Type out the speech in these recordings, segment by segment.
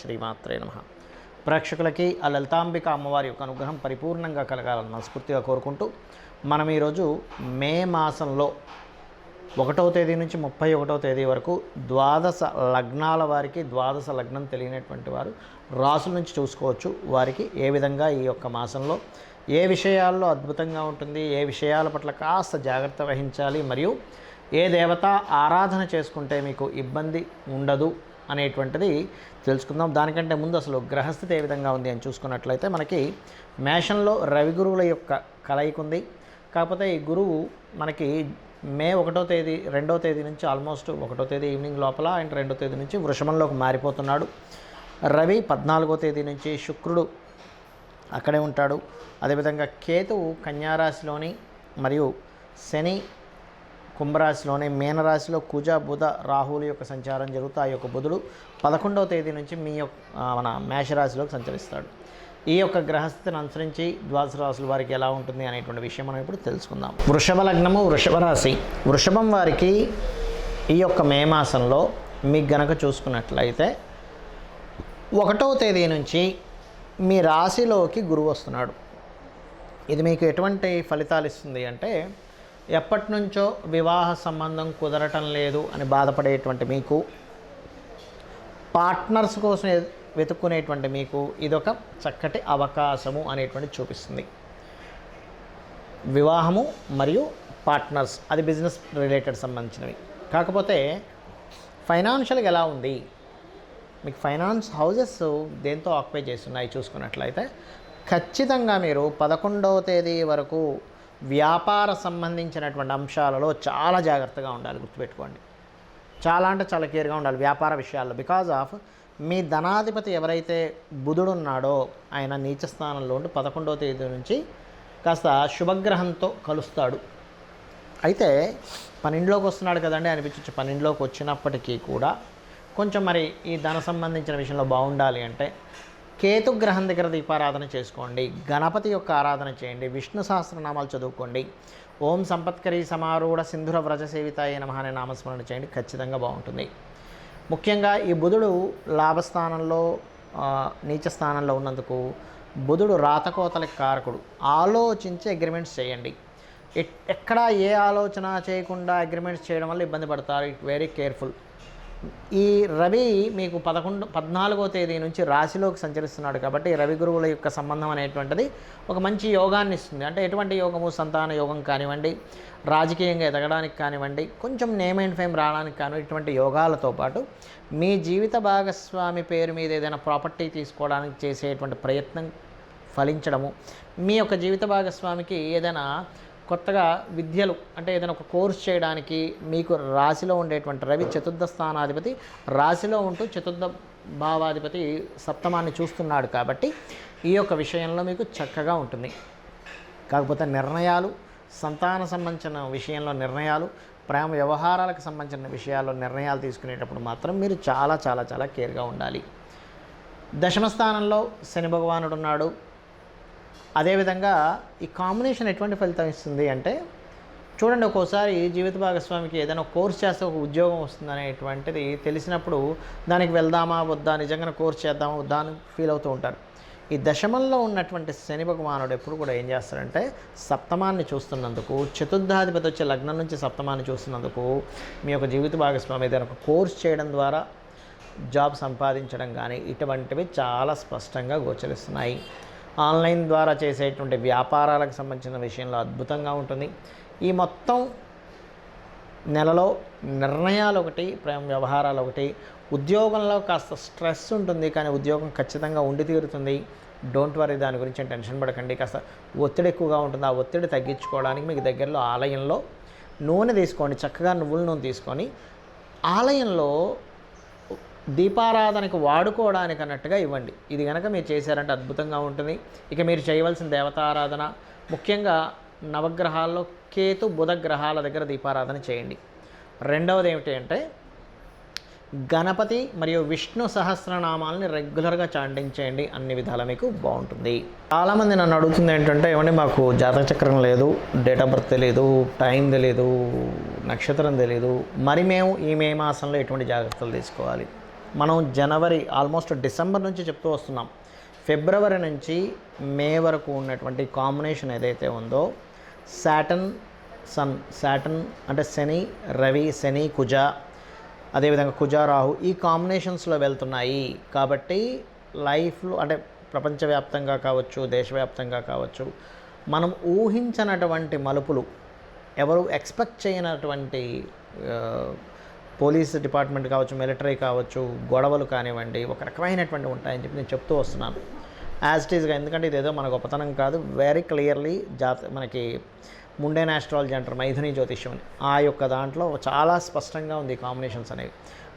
శ్రీమాత్రే నమః. ప్రేక్షకులకి ఆ లలితాంబిక అమ్మవారి యొక్క అనుగ్రహం పరిపూర్ణంగా కలగాలని మనస్ఫూర్తిగా కోరుకుంటూ మనం ఈరోజు మే మాసంలో 1వ తేదీ నుంచి 31వ తేదీ వరకు ద్వాదశ లగ్నాల వారికి, ద్వాదశ లగ్నం తెలియనటువంటి వారు రాసుల నుంచి చూసుకోవచ్చు. వారికి ఏ విధంగా ఈ యొక్క మాసంలో ఏ విషయాల్లో అద్భుతంగా ఉంటుంది, ఏ విషయాల పట్ల కాస్త జాగ్రత్త వహించాలి, మరియు ఏ దేవత ఆరాధన చేసుకుంటే మీకు ఇబ్బంది ఉండదు అనేటువంటిది తెలుసుకుందాం. దానికంటే ముందు అసలు గ్రహస్థితి ఏ విధంగా ఉంది అని చూసుకున్నట్లయితే మనకి మేషంలో రవి గురువుల యొక్క కలయిక ఉంది. కాకపోతే ఈ గురువు మనకి మే 1వ తేదీ 2వ తేదీ నుంచి ఆల్మోస్ట్ 1వ తేదీ ఈవినింగ్ లోపల అండ్ 2వ తేదీ నుంచి వృషభంలోకి మారిపోతున్నాడు. రవి 14వ తేదీ నుంచి, శుక్రుడు అక్కడే ఉంటాడు. అదేవిధంగా కేతువు కన్యారాశిలోని మరియు శని కుంభరాశిలోనే, మీనరాశిలో కుజ బుధ రాహువుల యొక్క సంచారం జరుగుతూ ఆ యొక్క బుధుడు 11వ తేదీ నుంచి మన మేషరాశిలోకి సంచరిస్తాడు. ఈ యొక్క గ్రహస్థితిని అనుసరించి ద్వాదశ రాశుల వారికి ఎలా ఉంటుంది అనేటువంటి విషయం మనం ఇప్పుడు తెలుసుకుందాం. వృషభ లగ్నము, వృషభ రాశి. వృషభం వారికి ఈ యొక్క మే మాసంలో మీకు గనక చూసుకున్నట్లయితే 1వ తేదీ నుంచి మీ రాశిలోకి గురువు వస్తున్నాడు. ఇది మీకు ఎటువంటి ఫలితాలు ఇస్తుంది అంటే, ఎప్పటి నుంచో వివాహ సంబంధం కుదరటం లేదు అని బాధపడేటువంటి మీకు, పార్ట్నర్స్ కోసం వెతుక్కునేటువంటి మీకు ఇదొక చక్కటి అవకాశము అనేటువంటి చూపిస్తుంది. వివాహము మరియు పార్ట్నర్స్, అది బిజినెస్ రిలేటెడ్ సంబంధించినవి. కాకపోతే ఫైనాన్షియల్గా ఎలా ఉంది, మీకు ఫైనాన్స్ హౌజెస్ దేంతో ఆక్యుపై చేస్తున్నాయి చూసుకున్నట్లయితే, ఖచ్చితంగా మీరు 11వ తేదీ వరకు వ్యాపార సంబంధించినటువంటి అంశాలలో చాలా జాగ్రత్తగా ఉండాలి. గుర్తుపెట్టుకోండి, చాలా అంటే చాలా కేర్గా ఉండాలి వ్యాపార విషయాల్లో. బికాజ్ ఆఫ్ మీ ధనాధిపతి ఎవరైతే బుధుడు ఉన్నాడో ఆయన నీచ స్థానంలో ఉండి 11వ తేదీ నుంచి కాస్త శుభగ్రహంతో కలుస్తాడు. అయితే పన్నెండులోకి వస్తున్నాడు కదండి అనిపించవచ్చు. పన్నెండులోకి వచ్చినప్పటికీ కూడా కొంచెం మరి ఈ ధన సంబంధించిన విషయంలో బాగుండాలి అంటే కేతుగ్రహం దగ్గర దీపారాధన చేసుకోండి, గణపతి యొక్క ఆరాధన చేయండి, విష్ణు సహస్రనామాలు చదువుకోండి, ఓం సంపత్కరీ సమారూఢ సింధుర వ్రజ సేవితాయ నమః అనే నామస్మరణ చేయండి. ఖచ్చితంగా బాగుంటుంది. ముఖ్యంగా ఈ బుధుడు లాభస్థానంలో నీచ స్థానంలో ఉన్నందుకు బుధుడు రాతకోతలకు కారకుడు. ఆలోచించి అగ్రిమెంట్స్ చేయండి. ఎక్కడా ఏ ఆలోచన చేయకుండా అగ్రిమెంట్స్ చేయడం వల్ల ఇబ్బంది పడతారు. Very careful. ఈ రవి మీకు 14వ తేదీ నుంచి రాశిలోకి సంచరిస్తున్నాడు కాబట్టి రవి గురువుల యొక్క సంబంధం అనేటువంటిది ఒక మంచి యోగాన్ని ఇస్తుంది. అంటే ఎటువంటి యోగము, సంతాన యోగం కానివ్వండి, రాజకీయంగా ఎదగడానికి కానివ్వండి, కొంచెం నేమ్ అండ్ ఫేమ్ రావడానికి కానివ్వండి, ఇటువంటి యోగాలతో పాటు మీ జీవిత భాగస్వామి పేరు మీద ఏదైనా ప్రాపర్టీ తీసుకోవడానికి చేసేటువంటి ప్రయత్నం ఫలించడము, మీ యొక్క జీవిత భాగస్వామికి ఏదైనా కొత్తగా విద్యలు అంటే ఏదైనా ఒక కోర్స్ చేయడానికి మీకు రాశిలో ఉండేటువంటి రవి చతుర్థ స్థానాధిపతి రాశిలో ఉంటూ చతుర్థ భావాధిపతి సప్తమాన్ని చూస్తున్నాడు కాబట్టి ఈ యొక్క విషయంలో మీకు చక్కగా ఉంటుంది. కాకపోతే నిర్ణయాలు, సంతాన సంబంధించిన విషయంలో నిర్ణయాలు, ప్రేమ వ్యవహారాలకు సంబంధించిన విషయాల్లో నిర్ణయాలు తీసుకునేటప్పుడు మాత్రం మీరు చాలా చాలా చాలా కేర్గా ఉండాలి. దశమ స్థానంలో శని భగవానుడు ఉన్నాడు. అదేవిధంగా ఈ కాంబినేషన్ ఎటువంటి ఫలితం ఇస్తుంది అంటే, చూడండి, ఒక్కోసారి జీవిత భాగస్వామికి ఏదైనా కోర్స్ చేస్తే ఒక ఉద్యోగం వస్తుంది అనేటువంటిది తెలిసినప్పుడు దానికి వెళ్దామా వద్దా, నిజంగా కోర్స్ చేద్దామా వద్దా అని ఫీల్ అవుతూ ఉంటారు. ఈ దశమంలో ఉన్నటువంటి శని భగవానుడు ఎప్పుడు కూడా ఏం చేస్తారంటే, సప్తమాన్ని చూస్తున్నందుకు, చతుర్థాధిపతి వచ్చే లగ్నం నుంచి సప్తమాన్ని చూస్తున్నందుకు మీ యొక్క జీవిత భాగస్వామి ఏదైనా ఒక కోర్స్ చేయడం ద్వారా జాబ్ సంపాదించడం కానీ ఇటువంటివి చాలా స్పష్టంగా గోచరిస్తున్నాయి. ఆన్లైన్ ద్వారా చేసేటువంటి వ్యాపారాలకు సంబంధించిన విషయంలో అద్భుతంగా ఉంటుంది. ఈ మొత్తం నెలలో నిర్ణయాలు ఒకటి, ప్రేమ వ్యవహారాలు ఒకటి. ఉద్యోగంలో కాస్త స్ట్రెస్ ఉంటుంది, కానీ ఉద్యోగం ఖచ్చితంగా ఉండి తీరుతుంది. డోంట్ వరీ, దాని గురించి టెన్షన్ పడకండి. కాస్త ఒత్తిడి ఎక్కువగా ఉంటుంది. ఆ ఒత్తిడి తగ్గించుకోవడానికి మీకు దగ్గరలో ఆలయంలో నూనె తీసుకోండి, చక్కగా నువ్వుల నూనె తీసుకొని ఆలయంలో దీపారాధనకు వాడుకోవడానికి అన్నట్టుగా ఇవ్వండి. ఇది కనుక మీరు చేశారంటే అద్భుతంగా ఉంటుంది. ఇక మీరు చేయవలసిన దేవతారాధన, ముఖ్యంగా నవగ్రహాల్లో కేతు బుధ గ్రహాల దగ్గర దీపారాధన చేయండి. రెండవది ఏమిటి అంటే, గణపతి మరియు విష్ణు సహస్రనామాలని రెగ్యులర్గా చాంటించేయండి. అన్ని విధాలా మీకు బాగుంటుంది. చాలామంది నన్ను అడుగుతుంది ఏంటంటే, ఏమంటే మాకు జాతక చక్రం లేదు, డేట్ ఆఫ్ బర్త్ తెలియదు, టైం తెలియదు, నక్షత్రం తెలియదు, మరి మేము ఈ మే మాసంలో ఎటువంటి జాగ్రత్తలు తీసుకోవాలి? మనం జనవరి ఆల్మోస్ట్ డిసెంబర్ నుంచి చెప్తూ వస్తున్నాం. ఫిబ్రవరి నుంచి మే వరకు ఉన్నటువంటి కాంబినేషన్ ఏదైతే ఉందో సాటర్న్ అంటే శని రవి, శని కుజ, అదేవిధంగా కుజ రాహు ఈ కాంబినేషన్స్లో వెళ్తున్నాయి. కాబట్టి లైఫ్లో అంటే ప్రపంచవ్యాప్తంగా కావచ్చు, దేశవ్యాప్తంగా కావచ్చు, మనం ఊహించనటువంటి మలుపులు, ఎవరు ఎక్స్పెక్ట్ చేయనటువంటి పోలీస్ డిపార్ట్మెంట్ కావచ్చు, మిలిటరీ కావచ్చు, గొడవలు కానివ్వండి, ఒక రకమైనటువంటి ఉంటాయని చెప్పి నేను చెప్తూ వస్తున్నాను యాజ్ ఇట్ ఈస్గా. ఎందుకంటే ఇదేదో మన గొప్పతనం కాదు, వెరీ క్లియర్లీ మనకి ముండేన్ ఆస్ట్రాలజీ అంటారు, మైథుని జ్యోతిష్యం అని, ఆ యొక్క దాంట్లో చాలా స్పష్టంగా ఉంది కాంబినేషన్స్ అనేవి.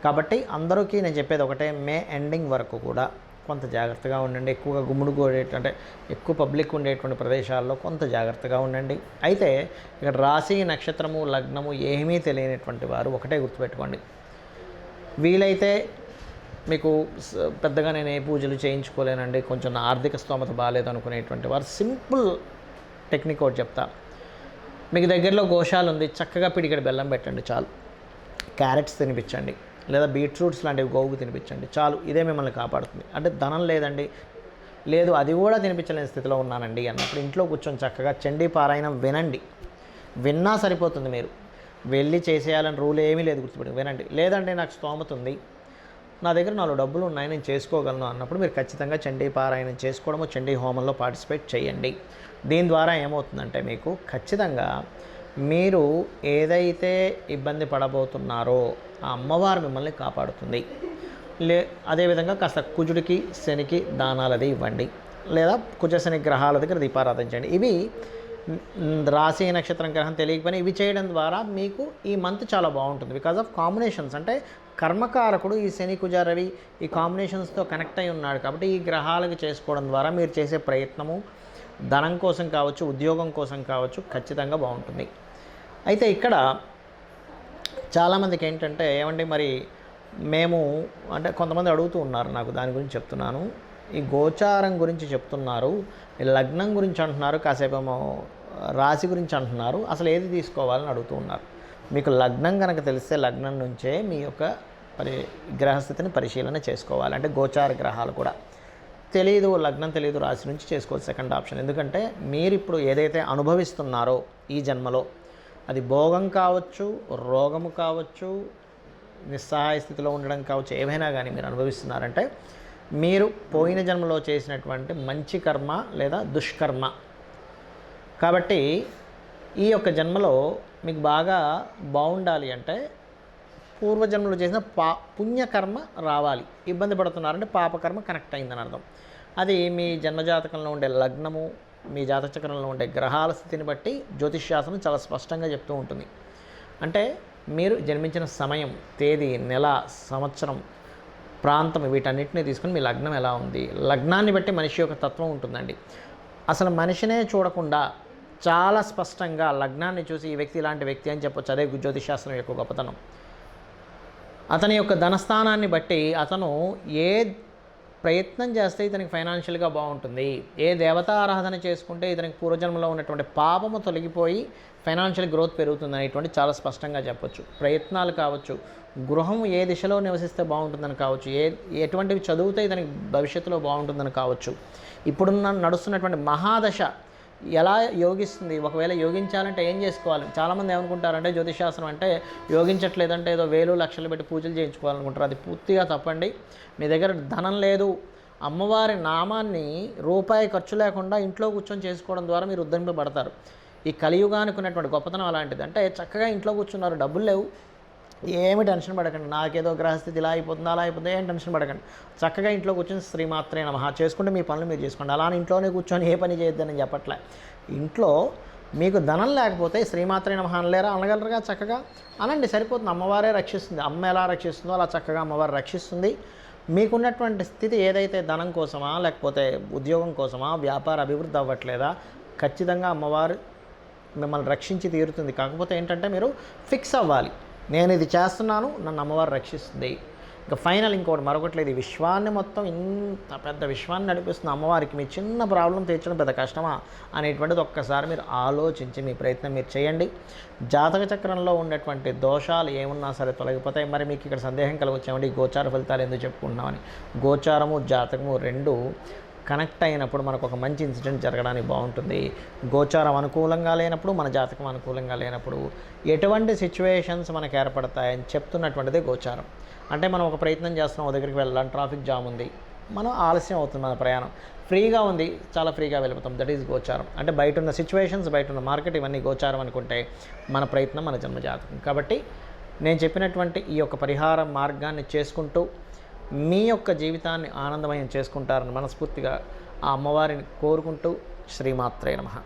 కాబట్టి అందరికీ నేను చెప్పేది ఒకటే, మే ఎండింగ్ వరకు కూడా కొంత జాగ్రత్తగా ఉండండి. ఎక్కువగా గుమ్ముడు అంటే ఎక్కువ పబ్లిక్ ఉండేటువంటి ప్రదేశాల్లో కొంత జాగ్రత్తగా ఉండండి. అయితే ఇక్కడ రాశి, నక్షత్రము, లగ్నము ఏమీ తెలియనటువంటి వారు ఒకటే గుర్తుపెట్టుకోండి, వీలైతే మీకు పెద్దగా నేను ఏ పూజలు చేయించుకోలేనండి, కొంచెం నా ఆర్థిక స్తోమత బాగాలేదు అనుకునేటువంటి వారు సింపుల్ టెక్నిక్ ఒకటి చెప్తా. మీకు దగ్గరలో గోశాల ఉంది, చక్కగా పిడికెడు బెల్లం పెట్టండి చాలు, క్యారెట్స్ తినిపించండి, లేదా బీట్రూట్స్ లాంటివి గోవుకు తినిపించండి చాలు, ఇదే మిమ్మల్ని కాపాడుతుంది. అంటే ధనం లేదండి, లేదు అది కూడా తినిపించలేని స్థితిలో ఉన్నానండి అన్నప్పుడు ఇంట్లో కూర్చొని చక్కగా చండీ పారాయణం వినండి. విన్నా సరిపోతుంది, మీరు వెళ్ళి చేసేయాలని రూల్ ఏమీ లేదు, గుర్తుపెట్టి వినండి. లేదంటే నాకు స్తోమత ఉంది, నా దగ్గర 4 డబ్బులు ఉన్నాయి, నేను చేసుకోగలను అన్నప్పుడు మీరు ఖచ్చితంగా చండీ పారాయణం చేసుకోవడము, చండీ హోమంలో పార్టిసిపేట్ చేయండి. దీని ద్వారా ఏమవుతుందంటే మీకు ఖచ్చితంగా మీరు ఏదైతే ఇబ్బంది పడబోతున్నారో ఆ అమ్మవారు మిమ్మల్ని కాపాడుతుంది. అదేవిధంగా కాస్త కుజుడికి, శనికి దానాలది ఇవ్వండి, లేదా కుజ శని గ్రహాల దగ్గర దీపారాధన చేయండి. ఇవి రాశి నక్షత్రం గ్రహం తెలియకపోయినా ఇవి చేయడం ద్వారా మీకు ఈ మంత్ చాలా బాగుంటుంది. బికాజ్ ఆఫ్ కాంబినేషన్స్, అంటే కర్మకారకుడు ఈ శని కుజ రవి ఈ కాంబినేషన్స్తో కనెక్ట్ అయి ఉన్నాడు. కాబట్టి ఈ గ్రహాలకు చేసుకోవడం ద్వారా మీరు చేసే ప్రయత్నము ధనం కోసం కావచ్చు, ఉద్యోగం కోసం కావచ్చు, ఖచ్చితంగా బాగుంటుంది. అయితే ఇక్కడ చాలామందికి ఏంటంటే, ఏమండి మరి మేము అంటే కొంతమంది అడుగుతూ ఉన్నారు, నాకు దాని గురించి చెప్తున్నాను. ఈ గోచారం గురించి చెప్తున్నారు, ఈ లగ్నం గురించి అంటున్నారు, కాసేపేమో రాశి గురించి అంటున్నారు, అసలు ఏది తీసుకోవాలని అడుగుతూ ఉన్నారు. మీకు లగ్నం కనుక తెలిస్తే లగ్నం నుంచే మీ యొక్క గ్రహస్థితిని పరిశీలన చేసుకోవాలి. అంటే గోచార గ్రహాలు కూడా తెలియదు, లగ్నం తెలియదు, రాశి నుంచి చేసుకోవచ్చు సెకండ్ ఆప్షన్. ఎందుకంటే మీరు ఇప్పుడు ఏదైతే అనుభవిస్తున్నారో ఈ జన్మలో, అది భోగం కావచ్చు, రోగము కావచ్చు, నిస్సహాయ స్థితిలో ఉండడం కావచ్చు, ఏవైనా కానీ మీరు అనుభవిస్తున్నారంటే మీరు పోయిన జన్మలో చేసినటువంటి మంచి కర్మ లేదా దుష్కర్మ. కాబట్టి ఈ యొక్క జన్మలో మీకు బాగా బాగుండాలి అంటే పూర్వజన్మలో చేసిన పుణ్యకర్మ రావాలి. ఇబ్బంది పడుతున్నారంటే పాపకర్మ కనెక్ట్ అయిందని అర్థం. అది మీ జన్మజాతకంలో ఉండే లగ్నము, మీ జాతచక్రంలో ఉండే గ్రహాల స్థితిని బట్టి జ్యోతిష్శాస్త్రం చాలా స్పష్టంగా చెప్తూ ఉంటుంది. అంటే మీరు జన్మించిన సమయం, తేదీ, నెల, సంవత్సరం, ప్రాంతం వీటన్నిటిని తీసుకుని మీ లగ్నం ఎలా ఉంది, లగ్నాన్ని బట్టి మనిషి యొక్క తత్వం ఉంటుందండి. అసలు మనిషినే చూడకుండా చాలా స్పష్టంగా లగ్నాన్ని చూసి ఈ వ్యక్తి ఇలాంటి వ్యక్తి అని చెప్పొచ్చు. అదే జ్యోతిషశాస్త్రం యొక్క గొప్పతనం. అతని యొక్క ధనస్థానాన్ని బట్టి అతను ఏ ప్రయత్నం చేస్తే ఇతనికి ఫైనాన్షియల్గా బాగుంటుంది, ఏ దేవతారాధన చేసుకుంటే ఇతనికి పూర్వజన్మలో ఉన్నటువంటి పాపము తొలగిపోయి ఫైనాన్షియల్ గ్రోత్ పెరుగుతుంది అనేటువంటి చాలా స్పష్టంగా చెప్పొచ్చు. ప్రయత్నాలు కావచ్చు, గృహం ఏ దిశలో నివసిస్తే బాగుంటుందని కావచ్చు, ఎటువంటివి చదివితే ఇతనికి భవిష్యత్తులో బాగుంటుందని కావచ్చు, ఇప్పుడున్న నడుస్తున్నటువంటి మహాదశ ఎలా యోగిస్తుంది, ఒకవేళ యోగించాలంటే ఏం చేసుకోవాలి. చాలామంది ఏమనుకుంటారంటే జ్యోతిషశాస్త్రం అంటే యోగించట్లేదంటే ఏదో వేలు లక్షలు పెట్టి పూజలు చేయించుకోవాలనుకుంటారు. అది పూర్తిగా తప్పండి. మీ దగ్గర ధనం లేదు, అమ్మవారి నామాన్ని రూపాయి ఖర్చు లేకుండా ఇంట్లో కూర్చొని చేసుకోవడం ద్వారా మీరు ఉద్ధరింపబడతారు. ఈ కలియుగానికి ఉన్నటువంటి గొప్పతనం అలాంటిది. అంటే చక్కగా ఇంట్లో కూర్చున్నారు, డబ్బులు లేవు, ఏమి టెన్షన్ పడకండి, నాకేదో గ్రహస్థితి ఇలా అయిపోతుంది అలా అయిపోతుంది, ఏం టెన్షన్ పడకండి. చక్కగా ఇంట్లో కూర్చొని శ్రీమాత్రే నమః చేసుకుంటే మీ పనులు మీరు చేసుకోండి. అలానే ఇంట్లోనే కూర్చొని ఏ పని చేయొద్దని చెప్పట్లే. ఇంట్లో మీకు ధనం లేకపోతే శ్రీమాత్రే నమః అనలేరా, అనగలరుగా, చక్కగా అనండి, సరిపోతుంది. అమ్మవారే రక్షిస్తుంది. అమ్మ ఎలా రక్షిస్తుందో అలా చక్కగా అమ్మవారు రక్షిస్తుంది. మీకున్నటువంటి స్థితి ఏదైతే ధనం కోసమా, లేకపోతే ఉద్యోగం కోసమా, వ్యాపార అభివృద్ధి అవ్వట్లేదా, ఖచ్చితంగా అమ్మవారు మిమ్మల్ని రక్షించి తీరుతుంది. కాకపోతే ఏంటంటే మీరు ఫిక్స్ అవ్వాలి, నేను ఇది చేస్తున్నాను, నన్ను అమ్మవారు రక్షిస్తుంది. ఇక ఫైనల్ ఇంకోటి మరొకటి లేదు, ఈ విశ్వాన్ని మొత్తం ఇంత పెద్ద విశ్వాన్ని నడిపిస్తున్న అమ్మవారికి మీ చిన్న ప్రాబ్లం తీర్చడం పెద్ద కష్టమా అనేటువంటిది ఒక్కసారి మీరు ఆలోచించి మీ ప్రయత్నం మీరు చేయండి. జాతక చక్రంలో ఉండేటువంటి దోషాలు ఏమున్నా సరే తొలగిపోతాయి. మరి మీకు ఇక్కడ సందేహం కలగొచ్చామండి ఈ గోచార ఫలితాలు ఎందుకు చెప్పుకుంటున్నామని. గోచారము జాతకము రెండు కనెక్ట్ అయినప్పుడు మనకు ఒక మంచి ఇన్సిడెంట్ జరగడానికి బాగుంటుంది. గోచారం అనుకూలంగా లేనప్పుడు, మన జాతకం అనుకూలంగా లేనప్పుడు ఎటువంటి సిచ్యువేషన్స్ మనకు ఏర్పడతాయని చెప్తున్నటువంటిదే గోచారం. అంటే మనం ఒక ప్రయత్నం చేస్తున్నాం, ఒక దగ్గరికి వెళ్ళాలి, ట్రాఫిక్ జామ్ ఉంది, మనం ఆలస్యం అవుతుంది, మన ప్రయాణం ఫ్రీగా ఉంది, చాలా ఫ్రీగా వెళ్ళిపోతాం. దట్ ఈజ్ గోచారం. అంటే బయట ఉన్న సిచ్యువేషన్స్, బయట ఉన్న మార్కెట్, ఇవన్నీ గోచారం అనుకుంటే మన ప్రయత్నం మన జన్మజాతకం. కాబట్టి నేను చెప్పినటువంటి ఈ యొక్క పరిహార మార్గాన్ని చేసుకుంటూ మీ యొక్క జీవితాన్ని ఆనందమయం చేసుకుంటారని మనస్ఫూర్తిగా ఆ అమ్మవారిని కోరుకుంటూ శ్రీమాత్రే నమః.